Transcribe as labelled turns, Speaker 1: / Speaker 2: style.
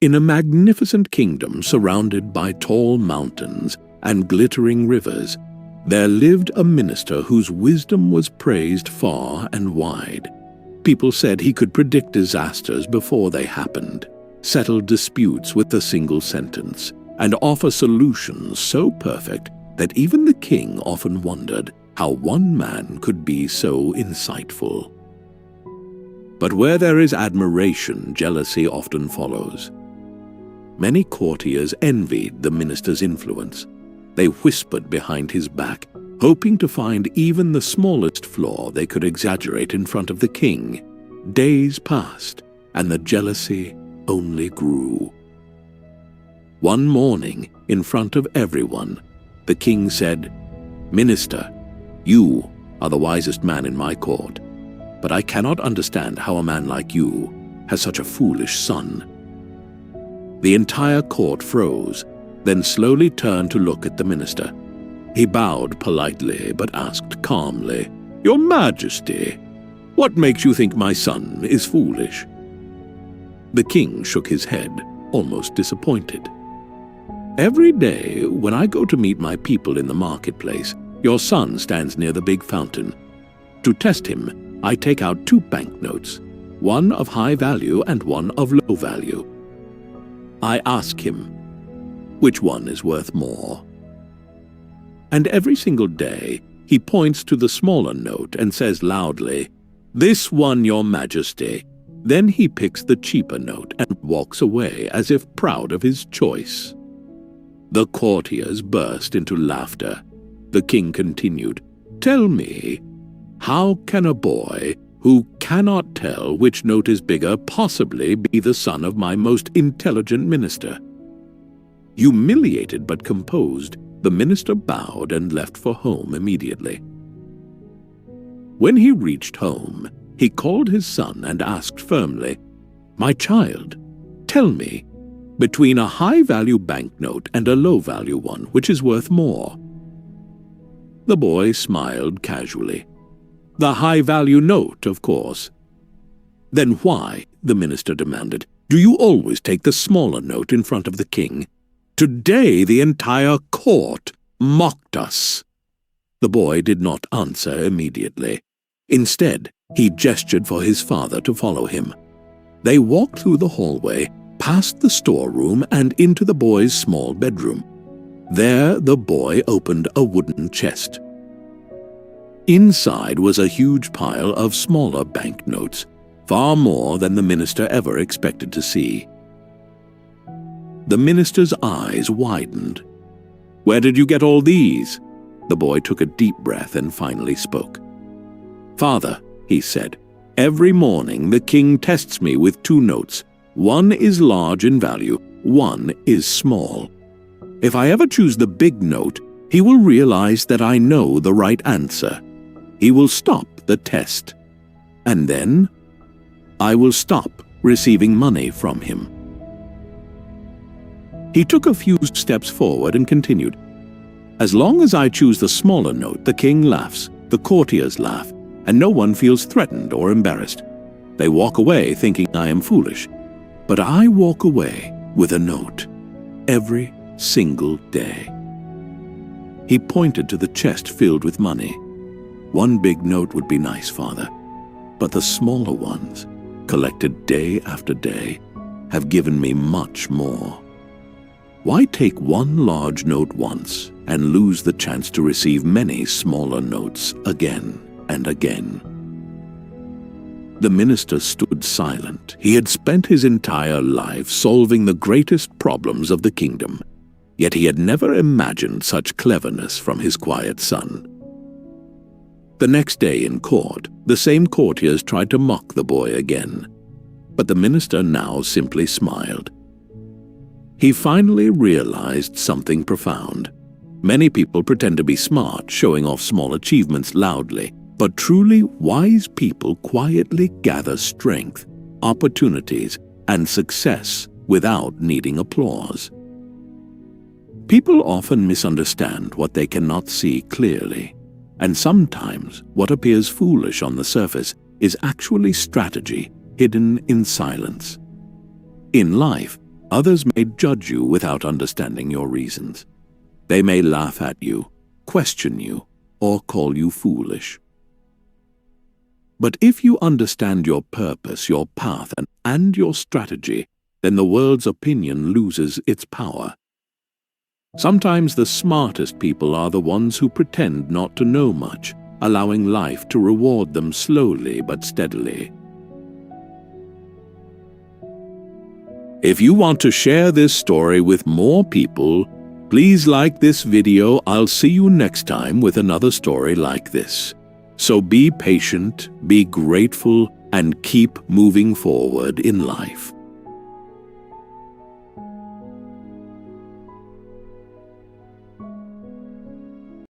Speaker 1: In a magnificent kingdom surrounded by tall mountains and glittering rivers, there lived a minister whose wisdom was praised far and wide. People said he could predict disasters before they happened, settle disputes with a single sentence, and offer solutions so perfect that even the king often wondered how one man could be so insightful. But where there is admiration, jealousy often follows. Many courtiers envied the minister's influence. They whispered behind his back, hoping to find even the smallest flaw they could exaggerate in front of the king. Days passed, and the jealousy only grew. One morning, in front of everyone, the king said, "Minister, you are the wisest man in my court, but I cannot understand how a man like you has such a foolish son." The entire court froze, then slowly turned to look at the minister. He bowed politely but asked calmly, "Your Majesty, what makes you think my son is foolish?" The king shook his head, almost disappointed. "Every day when I go to meet my people in the marketplace, your son stands near the big fountain. To test him, I take out 2 banknotes, one of high value and one of low value. I ask him, which one is worth more? And every single day, he points to the smaller note and says loudly, 'This one, your Majesty.' Then he picks the cheaper note and walks away as if proud of his choice." The courtiers burst into laughter. The king continued, "Tell me, how can a boy who cannot tell which note is bigger possibly be the son of my most intelligent minister?" Humiliated but composed, the minister bowed and left for home immediately. When he reached home, he called his son and asked firmly, "My child, tell me, between a high-value banknote and a low-value one, which is worth more?" The boy smiled casually. "The high-value note, of course." "Then why," the minister demanded, "do you always take the smaller note in front of the king? Today the entire court mocked us." The boy did not answer immediately. Instead, he gestured for his father to follow him. They walked through the hallway, past the storeroom, and into the boy's small bedroom. There the boy opened a wooden chest. Inside was a huge pile of smaller banknotes, far more than the minister ever expected to see. The minister's eyes widened. "Where did you get all these?" The boy took a deep breath and finally spoke. "Father," he said, "every morning the king tests me with 2 notes. One is large in value, one is small. If I ever choose the big note, he will realize that I know the right answer. He will stop the test. And then I will stop receiving money from him." He took a few steps forward and continued, "As long as I choose the smaller note, the king laughs, the courtiers laugh, and no one feels threatened or embarrassed. They walk away thinking I am foolish. But I walk away with a note, every single day." He pointed to the chest filled with money. "One big note would be nice, Father, but the smaller ones, collected day after day, have given me much more. Why take one large note once and lose the chance to receive many smaller notes again and again?" The minister stood silent. He had spent his entire life solving the greatest problems of the kingdom, yet he had never imagined such cleverness from his quiet son. The next day in court, the same courtiers tried to mock the boy again, but the minister now simply smiled. He finally realized something profound. Many people pretend to be smart, showing off small achievements loudly, but truly wise people quietly gather strength, opportunities, and success without needing applause. People often misunderstand what they cannot see clearly, and sometimes what appears foolish on the surface is actually strategy hidden in silence. In life, Others may judge you without understanding your reasons. They may laugh at you, question you, or call you foolish. But if you understand your purpose, your path, and your strategy, then the world's opinion loses its power. Sometimes the smartest people are the ones who pretend not to know much, allowing life to reward them slowly but steadily. If you want to share this story with more people, please like this video. I'll see you next time with another story like this. So be patient, be grateful, and keep moving forward in life.